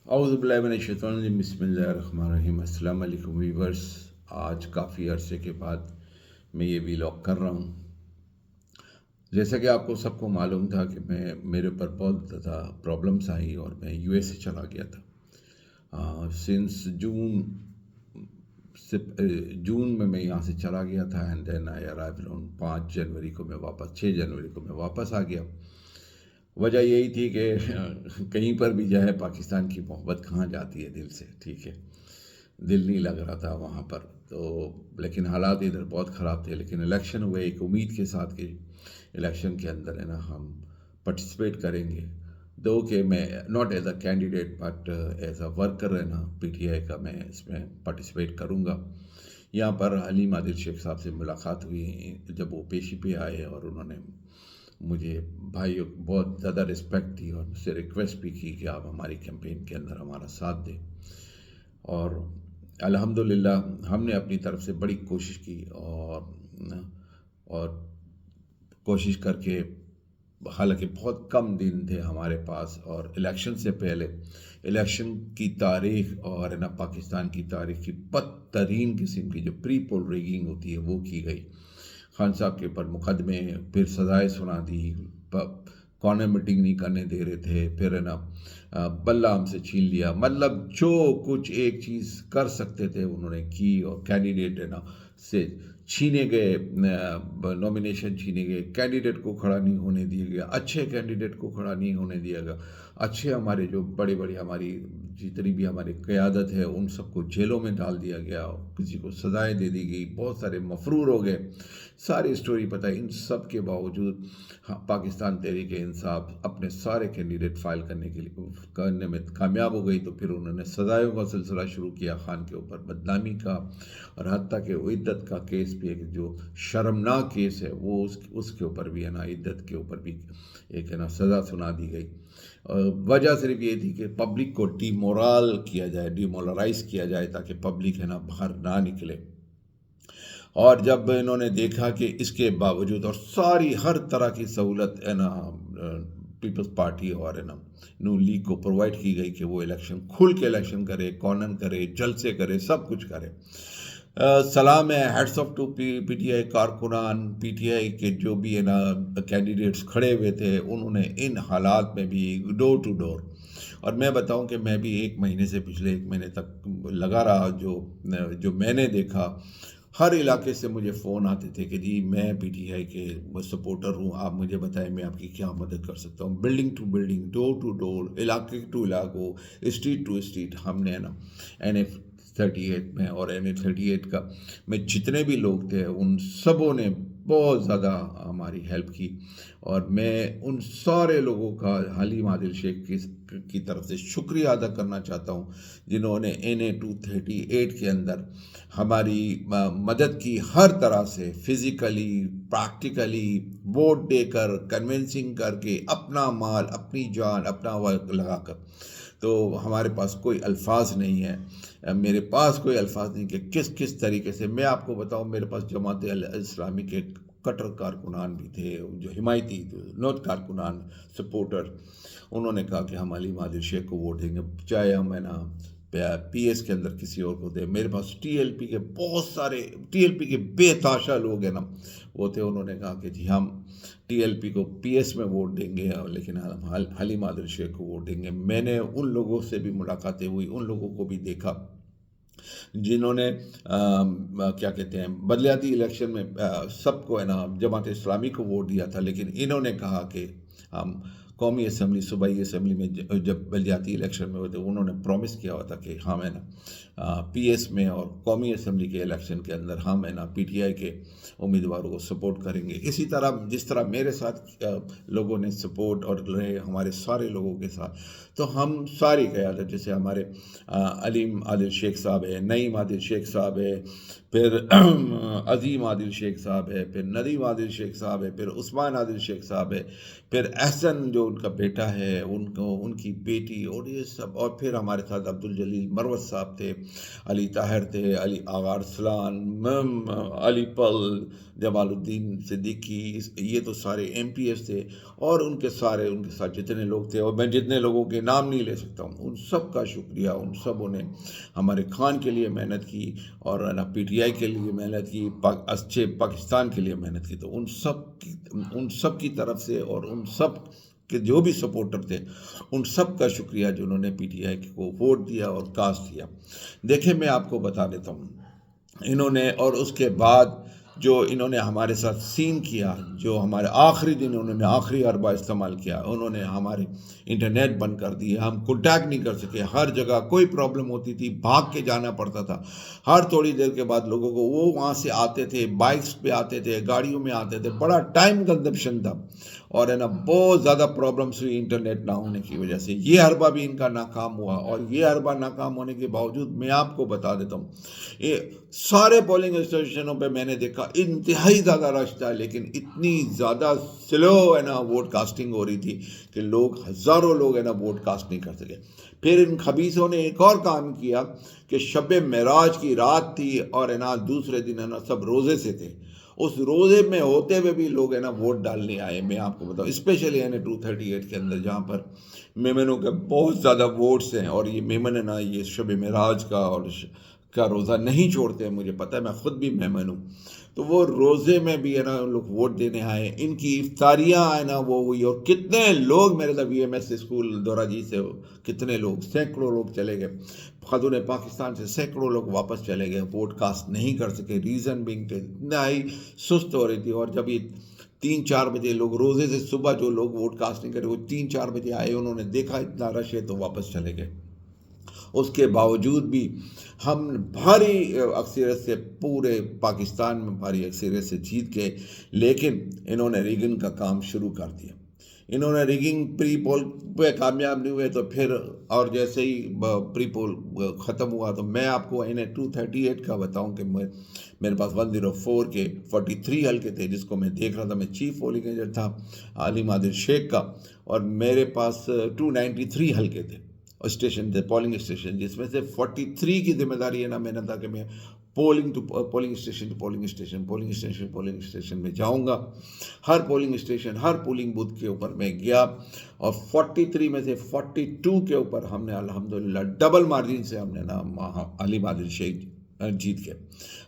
اعوذ باللہ من الشیطان الرجیم، بسم اللہ الرحمن الرحیم۔ السلام علیکم ویورس، آج کافی عرصے کے بعد میں یہ ویلاگ کر رہا ہوں۔ جیسا کہ آپ کو سب کو معلوم تھا کہ میرے اوپر بہت زیادہ پرابلمس آئی اور میں یو ایس سے چلا گیا تھا۔ سنس جون میں یہاں سے چلا گیا تھا، اینڈ دین آئی ارائیوڈ آن 6 جنوری کو میں واپس آ گیا۔ وجہ یہی تھی کہ کہیں پر بھی جائے پاکستان کی محبت کہاں جاتی ہے دل سے، ٹھیک ہے، دل نہیں لگ رہا تھا وہاں پر تو، لیکن حالات ادھر بہت خراب تھے۔ لیکن الیکشن ہوئے ایک امید کے ساتھ کہ الیکشن کے اندر ہے نا ہم پارٹیسپیٹ کریں گے، دو کہ میں not as a candidate but as a worker ہے نا پی ٹی آئی کا میں اس میں پارٹیسپیٹ کروں گا۔ یہاں پر حلیم عادل شیخ صاحب سے ملاقات ہوئی جب وہ پیشی پہ آئے، اور انہوں نے مجھے بھائی بہت زیادہ رسپیکٹ دی اور مجھ سے ریکویسٹ بھی کی کہ آپ ہماری کیمپین کے اندر ہمارا ساتھ دیں، اور الحمدللہ ہم نے اپنی طرف سے بڑی کوشش کی اور کوشش کر کے، حالانکہ بہت کم دن تھے ہمارے پاس، اور الیکشن سے پہلے الیکشن کی تاریخ اور نا پاکستان کی تاریخ کی بدترین قسم کی جو پری پول ریگنگ ہوتی ہے وہ کی گئی۔ خان صاحب کے اوپر مقدمے، پھر سزائیں سنا دی، کارنر میٹنگ نہیں کرنے دے رہے تھے، پھر ہے نا بلہ ہم سے چھین لیا، مطلب جو کچھ ایک چیز کر سکتے تھے انہوں نے کی، اور کینڈیڈیٹ ہے نا سے چھینے گئے، نومینیشن چھینے گئے، کینڈیڈیٹ کو کھڑا نہیں ہونے دیا گیا، اچھے کینڈیڈیٹ کو کھڑا نہیں ہونے دیا گیا، اچھے ہمارے جو بڑے ہماری جتنی بھی ہماری قیادت ہے ان سب کو جیلوں میں ڈال دیا گیا، کسی کو سزائیں دے دی گئی، بہت سارے مفرور ہو گئے، ساری اسٹوری پتہ ہے۔ ان سب کے باوجود پاکستان تحریک انصاف اپنے سارے کینڈیڈیٹ فائل کرنے میں کامیاب ہو گئی، تو پھر انہوں نے سزائوں کا سلسلہ شروع کیا خان کے اوپر، بدنامی کا، اور حتیٰ کہ عدت کا کیس بھی ایک جو شرمناک کیس ہے وہ اس کے اوپر بھی ہے نا، عدت کے اوپر بھی ایک ہے نا سزا سنا دی گئی۔ وجہ صرف یہ تھی کہ پبلک کو ڈیمورلائز کیا جائے تاکہ پبلک ہے نا باہر نہ نکلے، اور جب انہوں نے دیکھا کہ اس کے باوجود اور ساری ہر طرح کی سہولت ہے نا پیپلز پارٹی اور ہے نا نون لیگ کو پرووائڈ کی گئی کہ وہ الیکشن کھل کے الیکشن کرے، کارنر کرے، جلسے کرے، سب کچھ کرے۔ سلام ہے، heads of two P T I کارکنان، پی ٹی آئی کے جو بھی ہے نا کینڈیڈیٹس کھڑے ہوئے تھے، انہوں نے ان حالات میں بھی ڈور ٹو ڈور، اور میں بتاؤں کہ میں بھی پچھلے ایک مہینے تک لگا رہا، جو میں نے دیکھا، ہر علاقے سے مجھے فون آتے تھے کہ جی میں پی ٹی آئی کے سپورٹر ہوں، آپ مجھے بتائیں میں آپ کی کیا مدد کر سکتا ہوں۔ Building to building, door to door, علاقے ٹو علاقوں، اسٹریٹ ٹو اسٹریٹ، ہم نے نا NA-38 میں اور NA-38 کا میں جتنے بھی لوگ تھے ان سبوں نے بہت زیادہ ہماری ہیلپ کی، اور میں ان سارے لوگوں کا حلیم عادل شیخ کی طرف سے شکریہ ادا کرنا چاہتا ہوں، جنہوں نے NA-238 کے اندر ہماری مدد کی، ہر طرح سے، فزیکلی، پریکٹیکلی، ووٹ دے کر، کنونسنگ کر کے، اپنا مال، اپنی جان، اپنا وقت لگا کر۔ تو ہمارے پاس کوئی الفاظ نہیں ہے، میرے پاس کوئی الفاظ نہیں کہ کس طریقے سے میں آپ کو بتاؤں۔ میرے پاس جماعت اسلامی کے کٹر کارکنان بھی تھے، جو حمایتی نوت کارکنان، سپورٹر، انہوں نے کہا کہ ہم حلیم عادل شیخ کو ووٹ دیں گے، چاہے ہم ہے نا پی ایس کے اندر کسی اور کو دے۔ میرے پاس ٹی ایل پی کے بہت سارے بے تحاشا لوگ ہیں نا وہ تھے، انہوں نے کہا کہ جی ہم ٹی ایل پی کو پی ایس میں ووٹ دیں گے، لیکن ہم حلیم عادل شیخ کو ووٹ دیں گے۔ میں نے ان لوگوں سے بھی ملاقاتیں ہوئی، ان لوگوں کو بھی دیکھا جنہوں نے کیا کہتے ہیں بلدیاتی الیکشن میں سب کو ہے نا جماعت اسلامی کو ووٹ دیا تھا، لیکن انہوں نے کہا کہ ہم قومی اسمبلی، صوبائی اسمبلی میں جب بلدیاتی الیکشن میں ہوتے انہوں نے پرومس کیا ہوا تھا کہ ہم ہے نا پی ایس میں اور قومی اسمبلی کے الیکشن کے اندر ہم ہے نا پی ٹی آئی کے امیدواروں کو سپورٹ کریں گے۔ اسی طرح جس طرح میرے ساتھ لوگوں نے سپورٹ اور رہے ہمارے سارے لوگوں کے ساتھ، تو ہم ساری قیادت، جیسے ہمارے علیم عادل شیخ صاحب ہے، نعیم عادل شیخ صاحب ہے، پھر عظیم عادل شیخ صاحب ہے، پھر ندیم عادل شیخ صاحب ہے، پھر عثمان عادل شیخ صاحب ہے، پھر احسن جو ان کا بیٹا ہے، ان کی بیٹی، اور یہ سب، اور پھر ہمارے ساتھ عبدالجلیل مروت صاحب تھے، علی طاہر تھے، علی آغا ارسلان، علی پل، جمال الدین صدیقی، یہ تو سارے ایم پی ایس تھے، اور ان کے ساتھ جتنے لوگ تھے، اور میں جتنے لوگوں کے نام نہیں لے سکتا ہوں، ان سب کا شکریہ. ان سبوں نے ہمارے خان کے لیے محنت کی، اور پی ٹی آئی کے لیے محنت کی، اچھے پاکستان کے لیے محنت کی. تو ان سب کی طرف سے، اور ان سب کے جو بھی سپورٹر تھے، ان سب کا شکریہ جنہوں نے پی ٹی آئی کو ووٹ دیا اور کاسٹ دیا. دیکھیں میں آپ کو بتا دیتا ہوں، انہوں نے، اور اس کے بعد جو انہوں نے ہمارے ساتھ سین کیا، جو ہمارے آخری دن انہوں نے آخری اربا استعمال کیا، انہوں نے ہمارے انٹرنیٹ بند کر دیے، ہم کنٹیکٹ نہیں کر سکے. ہر جگہ کوئی پرابلم ہوتی تھی بھاگ کے جانا پڑتا تھا. ہر تھوڑی دیر کے بعد لوگوں کو، وہ وہاں سے آتے تھے، بائکس پہ آتے تھے، گاڑیوں میں آتے تھے، بڑا ٹائم کنزمپشن تھا، اور بہت زیادہ پرابلمس ہوئی انٹرنیٹ نہ ہونے کی وجہ سے. یہ اربا بھی ان کا ناکام ہوا، اور یہ اربا ناکام ہونے کے باوجود میں آپ کو بتا دیتا ہوں، یہ سارے پولنگ اسٹیشنوں پہ میں نے دیکھا انتہائی زیادہ رش تھا، لیکن اتنی زیادہ سلو ووٹ کاسٹنگ ہو رہی تھی کہ ہزاروں لوگ ووٹ کاسٹ نہیں کر سکے. پھر ان خبیثوں نے ایک اور کام کیا کہ شب معراج کی رات تھی، اور دوسرے دن سب روزے سے تھے. اس روزے میں ہوتے ہوئے بھی لوگ ووٹ ڈالنے آئے. میں آپ کو بتاؤں اسپیشلی 238 کے اندر، جہاں پر میمنوں کے بہت زیادہ ووٹس ہیں، اور یہ میمن یہ شب معراج کا روزہ نہیں چھوڑتے ہیں. مجھے پتہ ہے، میں خود بھی میمن ہوں. تو وہ روزے میں بھی لوگ ووٹ دینے آئے. ان کی افطاریاں وہ ہوئی، اور کتنے لوگ میرے وی ایم ایس اسکول دوراجی سے، کتنے لوگ، سینکڑوں لوگ چلے گئے. خاتون پاکستان سے سینکڑوں لوگ واپس چلے گئے، ووٹ کاسٹ نہیں کر سکے. ریزن بینگ کہ اتنا ہی سست ہو رہی تھی. اور جب یہ 3-4 بجے لوگ روزے سے صبح جو لوگ ووٹ کاسٹ نہیں کرے، وہ 3-4 بجے آئے، انہوں نے دیکھا اتنا رش ہے تو واپس چلے گئے. اس کے باوجود بھی ہم بھاری اکثریت سے، پورے پاکستان میں بھاری اکثریت سے جیت گئے. لیکن انہوں نے ریگنگ کا کام شروع کر دیا. انہوں نے ریگنگ پری پول پہ کامیاب نہیں ہوئے، تو پھر، اور جیسے ہی پری پول ختم ہوا، تو میں آپ کو 238 کا بتاؤں کہ میرے پاس 104 کے 43 حلقے تھے، جس کو میں دیکھ رہا تھا. میں چیف پولنگ ایجنٹ تھا علیم عادل شیخ کا، اور میرے پاس 293 حلقے تھے، اسٹیشن تھے، پولنگ اسٹیشن، جس میں سے 43 کی ذمہ داری میں نے تھا کہ میں پولنگ اسٹیشن میں جاؤں گا. ہر پولنگ اسٹیشن، ہر پولنگ بوتھ کے اوپر میں گیا، اور 43 میں سے 42 کے اوپر ہم نے الحمدللہ ڈبل مارجن سے ہم نے علیم عادل شیخ جیت گئے.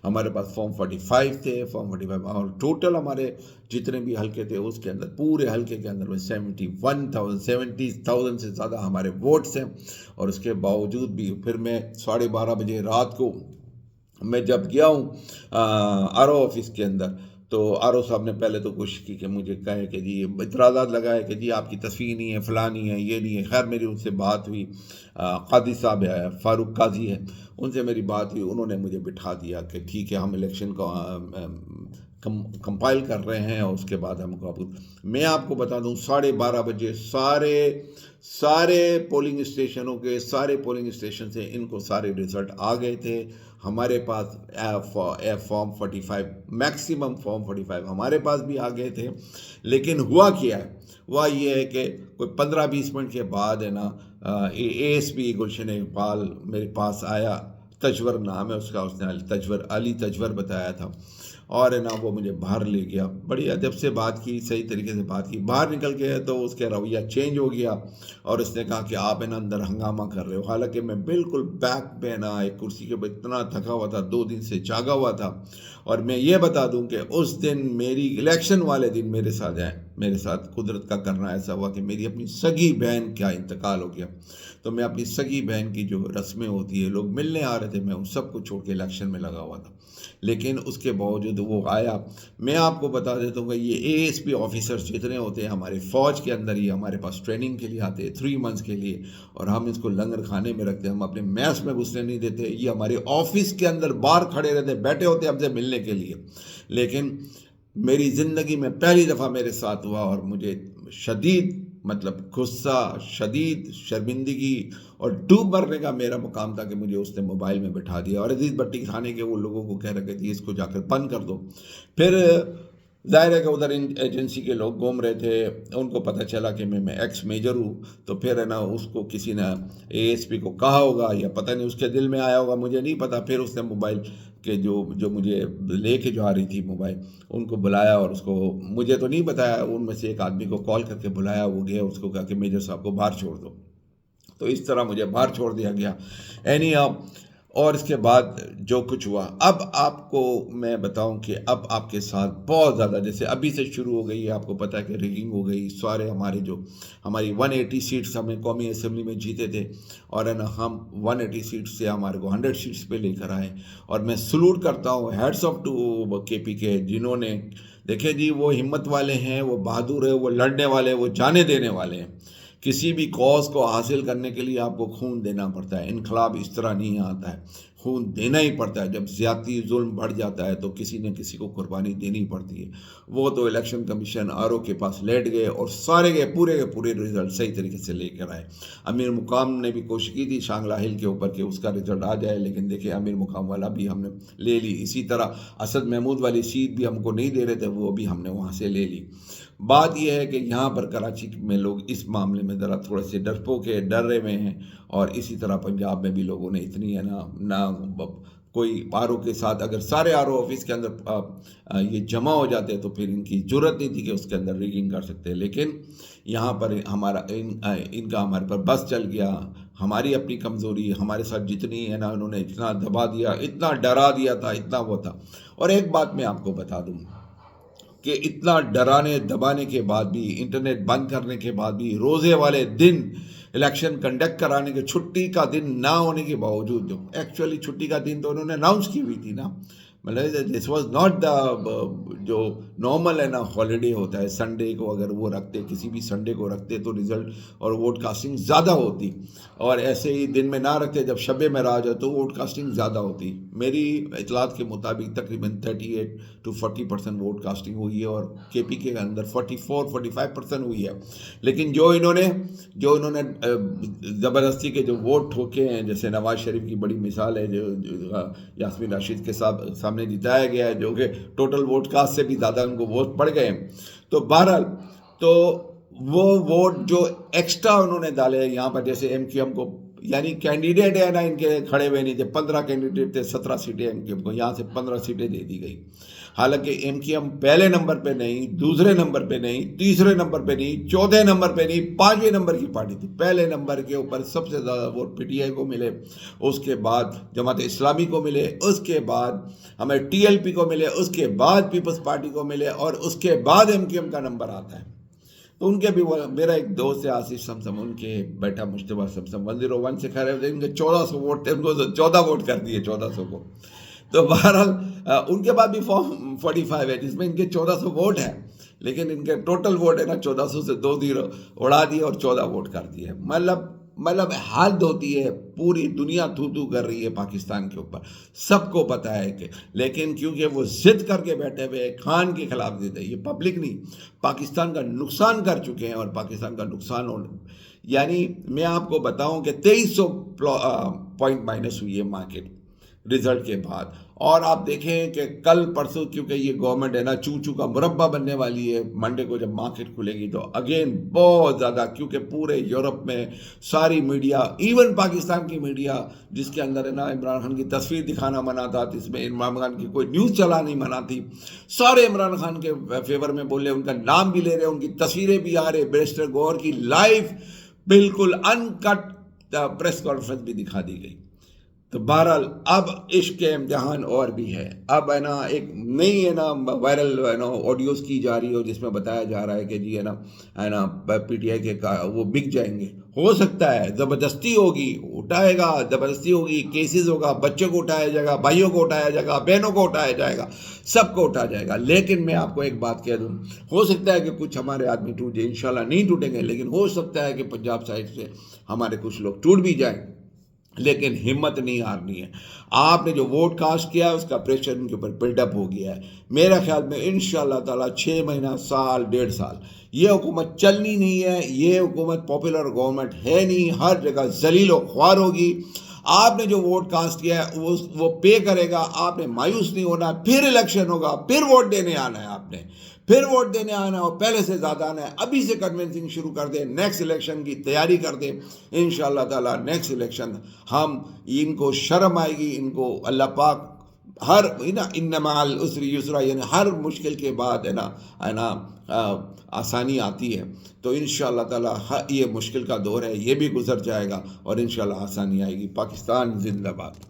ہمارے پاس فارم 45 تھے، فارم 45، اور ٹوٹل ہمارے جتنے بھی حلقے تھے، اس کے اندر، پورے حلقے کے اندر میں 70,000 سے زیادہ ہمارے ووٹس ہیں. اور اس کے باوجود بھی پھر میں 12:30 بجے رات کو میں جب گیا ہوں آرو آفس کے اندر، تو آرو صاحب نے پہلے تو کوشش کی کہ مجھے کہے کہ جی، اعتراضات لگائے کہ جی آپ کی تصویر نہیں ہے، فلاں نہیں ہے، یہ نہیں ہے. خیر میری ان سے بات ہوئی، قاضی صاحب ہے، فاروق قاضی ہے، ان سے میری بات ہوئی. انہوں نے مجھے بٹھا دیا کہ ٹھیک ہے، ہم الیکشن کو کمپائل کر رہے ہیں، اور اس کے بعد ہم کو. میں آپ کو بتا دوں 12:30 بجے سارے پولنگ اسٹیشن سے ان کو سارے رزلٹ آ گئے تھے. ہمارے پاس فارم 45، میکسیمم فارم 45 ہمارے پاس بھی آ گئے تھے. لیکن ہوا کیا ہے، ہوا یہ ہے کہ کوئی 15-20 منٹ کے بعد A S P Gulshan Iqbal میرے پاس آیا. تجور نام ہے اس کا، اس نے علی تجور بتایا تھا، اور وہ مجھے باہر لے گیا. بڑی ادب سے بات کی، صحیح طریقے سے بات کی. باہر نکل کے تو اس کا رویہ چینج ہو گیا، اور اس نے کہا کہ آپ اندر ہنگامہ کر رہے ہو. حالانکہ میں بالکل بیک پہ ایک کرسی کے اوپر اتنا تھکا ہوا تھا، 2 دن سے جاگا ہوا تھا. اور میں یہ بتا دوں کہ اس دن میری الیکشن والے دن میرے ساتھ قدرت کا کرنا ایسا ہوا کہ میری اپنی سگی بہن کا انتقال ہو گیا. تو میں اپنی سگی بہن کی جو رسمیں ہوتی ہے، لوگ ملنے آ رہے تھے، میں ان سب کو چھوڑ کے الیکشن میں لگا ہوا تھا. لیکن اس کے باوجود وہ آیا. میں آپ کو بتا دیتا ہوں کہ یہ اے ایس پی آفیسرز جتنے ہوتے ہیں ہمارے فوج کے اندر ہی ہمارے پاس ٹریننگ کے لیے آتے ہیں 3 منتھس کے لیے، اور ہم اس کو لنگر کھانے میں رکھتے ہیں. ہم اپنے میس میں گھسنے نہیں دیتے. یہ ہمارے آفس کے اندر باہر کھڑے رہتے، بیٹھے ہوتے ہم سے ملنے کے لیے. لیکن میری زندگی میں پہلی دفعہ میرے ساتھ ہوا، اور مجھے شدید غصہ، شدید شرمندگی اور ڈوب مرنے کا میرا مقام تھا کہ مجھے اس نے موبائل میں بٹھا دیا، اور عزیز بٹی کھانے کے وہ لوگوں کو کہہ رہے کہ اس کو جا کر بند کر دو. پھر ظاہر ہے کہ ادھر ایجنسی کے لوگ گھوم رہے تھے، ان کو پتہ چلا کہ میں ایکس میجر ہوں، تو پھر ہے نا اس کو کسی نے اے ایس پی کو کہا ہوگا یا پتہ نہیں اس کے دل میں آیا ہوگا، مجھے نہیں پتہ، پھر اس نے موبائل کے جو مجھے لے کے جو آ رہی تھی موبائل، ان کو بلایا اور اس کو مجھے تو نہیں بتایا، ان میں سے ایک آدمی کو کال کر کے بلایا، وہ گیا، اس کو کہا کہ میجر صاحب کو باہر چھوڑ دو، تو اس طرح مجھے باہر چھوڑ دیا گیا اینی اور اس کے بعد جو کچھ ہوا، اب آپ کو میں بتاؤں کہ اب آپ کے ساتھ بہت زیادہ، جیسے ابھی سے شروع ہو گئی ہے، آپ کو پتہ ہے کہ ریگنگ ہو گئی، سارے ہماری 180 سیٹس ہمیں قومی اسمبلی میں جیتے تھے، اور ہے نا ہم 180 سیٹس سے ہمارے کو 100 سیٹس پہ لے کر آئے، اور میں سلوٹ کرتا ہوں، ہیڈس آف ٹو کے پی کے، جنہوں نے دیکھیں جی وہ ہمت والے ہیں، وہ بہادر ہیں، وہ لڑنے والے، وہ جانے دینے والے ہیں۔ کسی بھی کاز کو حاصل کرنے کے لیے آپ کو خون دینا پڑتا ہے، انقلاب اس طرح نہیں آتا ہے، خون دینا ہی پڑتا ہے، جب زیادتی ظلم بڑھ جاتا ہے تو کسی نہ کسی کو قربانی دینی پڑتی ہے۔ وہ تو الیکشن کمیشن آر او کے پاس لیٹ گئے اور سارے کے پورے رزلٹ صحیح طریقے سے لے کر آئے۔ امیر مقام نے بھی کوشش کی تھی شانگلہ ہل کے اوپر کہ اس کا رزلٹ آ جائے، لیکن دیکھیں امیر مقام والا بھی ہم نے لے لی، اسی طرح اسد محمود والی سیٹ بھی ہم کو نہیں دے رہے تھے، وہ بھی ہم نے وہاں سے لے لی۔ بات یہ ہے کہ یہاں پر کراچی میں لوگ اس معاملے میں ذرا تھوڑے سے ڈرے ہوئے ہیں، اور اسی طرح پنجاب میں بھی لوگوں نے اتنی ہے نہ کوئی آر او کے ساتھ، اگر سارے آر او آفس کے اندر یہ جمع ہو جاتے تو پھر ان کی ضرورت نہیں تھی کہ اس کے اندر ریگنگ کر سکتے، لیکن یہاں پر ان کا ہمارے پر بس چل گیا، ہماری اپنی کمزوری، ہمارے ساتھ جتنی ہے نا انہوں نے اتنا دبا دیا، اتنا ڈرا دیا تھا، اتنا وہ تھا۔ اور ایک بات میں آپ کو بتا دوں کہ اتنا ڈرانے دبانے کے بعد بھی، انٹرنیٹ بند کرنے کے بعد بھی، روزے والے دن الیکشن کنڈکٹ کرانے کے، چھٹی کا دن نہ ہونے کے باوجود، جو ایکچولی چھٹی کا دن تو انہوں نے اناؤنس کی ہوئی تھی نا، مطلب دس واز ناٹ دا جو نارمل ہے نا ہالیڈے ہوتا ہے، سنڈے کو اگر وہ رکھتے، کسی بھی سنڈے کو رکھتے تو رزلٹ اور ووٹ کاسٹنگ زیادہ ہوتی، اور ایسے ہی دن میں نہ رکھتے، جب شب معراج ہے تو ووٹ کاسٹنگ زیادہ ہوتی۔ میری اطلاعات کے مطابق تقریباً 38 to 40% ووٹ کاسٹنگ ہوئی ہے، اور کے پی کے اندر 44-45% ہوئی ہے، لیکن جو انہوں نے زبردستی کے جو ووٹ ٹھوکے ہیں، جیسے نواز شریف کی بڑی مثال ہے، جو یاسمین راشد کے سامنے جتایا گیا ہے، جو کہ ٹوٹل ووٹ کاسٹ سے بھی زیادہ ان کو ووٹ پڑ گئے ہیں، تو بہرحال تو وہ ووٹ جو ایکسٹرا انہوں نے ڈالے یہاں پر، جیسے ایم کیو ایم کو، یعنی کینڈیڈیٹ ہے نا ان کے کھڑے ہوئے نہیں تھے، 15 کینڈیڈیٹ تھے، 17 سیٹیں ایم کیو ایم کو، یہاں سے 15 سیٹیں دے دی گئی، حالانکہ ایم کیو ایم پہلے نمبر پہ نہیں، دوسرے نمبر پہ نہیں، تیسرے نمبر پہ نہیں، چوتھے نمبر پہ نہیں، 5ویں نمبر کی پارٹی تھی۔ پہلے نمبر کے اوپر سب سے زیادہ ووٹ پی ٹی آئی کو ملے، اس کے بعد جماعت اسلامی کو ملے، اس کے بعد ہمیں ٹی ایل پی کو ملے، اس کے بعد پیپلز پارٹی کو ملے، اور اس کے بعد ایم کیو ایم کا نمبر آتا ہے۔ تو ان کے بھی، میرا ایک دوست ہے آصف سمسم، ان کے بیٹا مشتبہ سمسم 101 سے کھڑے ہوتے، ان کے 1400 ووٹ تھے، ان کو 14 ووٹ کر دیے 1400 کو، تو بہرحال ان کے بعد بھی فارم 45 ہے جس میں ان کے 1400 ووٹ ہیں، لیکن ان کے ٹوٹل ووٹ ہے نا 1400 سے 2 0 اڑا دیے اور 14 ووٹ کر دیے۔ مطلب حد ہوتی ہے، پوری دنیا تھو کر رہی ہے پاکستان کے اوپر، سب کو پتہ ہے کہ، لیکن کیونکہ وہ ضد کر کے بیٹھے ہوئے خان کے خلاف ضد ہے، یہ پبلک نہیں، پاکستان کا نقصان کر چکے ہیں، اور پاکستان کا نقصان یعنی میں آپ کو بتاؤں کہ 2300 پوائنٹ مائنس ہوئی ہے مارکیٹ رزلٹ کے بعد، اور آپ دیکھیں کہ کل پرسوں، کیونکہ یہ گورنمنٹ ہے نا چوچو کا مربع بننے والی ہے، منڈے کو جب مارکیٹ کھلے گی تو اگین بہت زیادہ، کیونکہ پورے یورپ میں ساری میڈیا، ایون پاکستان کی میڈیا جس کے اندر ہے نا عمران خان کی تصویر دکھانا منع تھا، جس میں عمران خان کی کوئی نیوز چلانی منع تھی، سارے عمران خان کے فیور میں بولے، ان کا نام بھی لے رہے، ان کی تصویریں بھی آ رہے، بیرسٹر گوہر کی لائیو بالکل ان کٹ پریس کانفرنس بھی دکھا دی گئی۔ تو بہرحال اب عشق کے امتحان اور بھی ہے، اب ہے نا ایک نئی ہے نا وائرل ہے نا آڈیوز کی جا رہی ہے، جس میں بتایا جا رہا ہے کہ جی ہے نا پی ٹی آئی کے وہ بک جائیں گے، ہو سکتا ہے، زبردستی ہوگی، اٹھائے گا، زبردستی ہوگی، کیسز ہوگا، بچوں کو اٹھایا جائے گا، بھائیوں کو اٹھایا جائے گا، بہنوں کو اٹھایا جائے گا، سب کو اٹھایا جائے گا، لیکن میں آپ کو ایک بات کہہ دوں، ہو سکتا ہے کہ کچھ ہمارے آدمی ٹوٹ جائیں، انشاءاللہ نہیں ٹوٹیں گے، لیکن ہو سکتا ہے کہ پنجاب سائڈ سے ہمارے کچھ لوگ ٹوٹ بھی جائیں، لیکن ہمت نہیں ہارنی ہے۔ آپ نے جو ووٹ کاسٹ کیا ہے اس کا پریشر ان کے اوپر بلڈ اپ ہو گیا ہے، میرا خیال میں انشاءاللہ تعالیٰ 6 مہینہ، سال، 1.5 سال یہ حکومت چلنی نہیں ہے، یہ حکومت پاپولر گورنمنٹ ہے نہیں، ہر جگہ ذلیل و خوار ہوگی۔ آپ نے جو ووٹ کاسٹ کیا ہے وہ پے کرے گا، آپ نے مایوس نہیں ہونا، پھر الیکشن ہوگا، پھر ووٹ دینے آنا ہے آپ نے۔ آپ نے. پھر ووٹ دینے آنا ہو پہلے سے زیادہ آنا ہے, ابھی سے کنونسنگ شروع کر دیں, نیکسٹ الیکشن کی تیاری کر دیں. انشاءاللہ تعالیٰ نیکسٹ الیکشن ہم ان کو شرم آئے گی, ان کو اللہ پاک ہر ان مع العسر یسرا, یعنی ہر مشکل کے بعد ہے نا آسانی آتی ہے. تو انشاءاللہ تعالیٰ یہ مشکل کا دور ہے, یہ بھی گزر جائے گا اور انشاءاللہ آسانی آئے گی. پاکستان زندہ باد.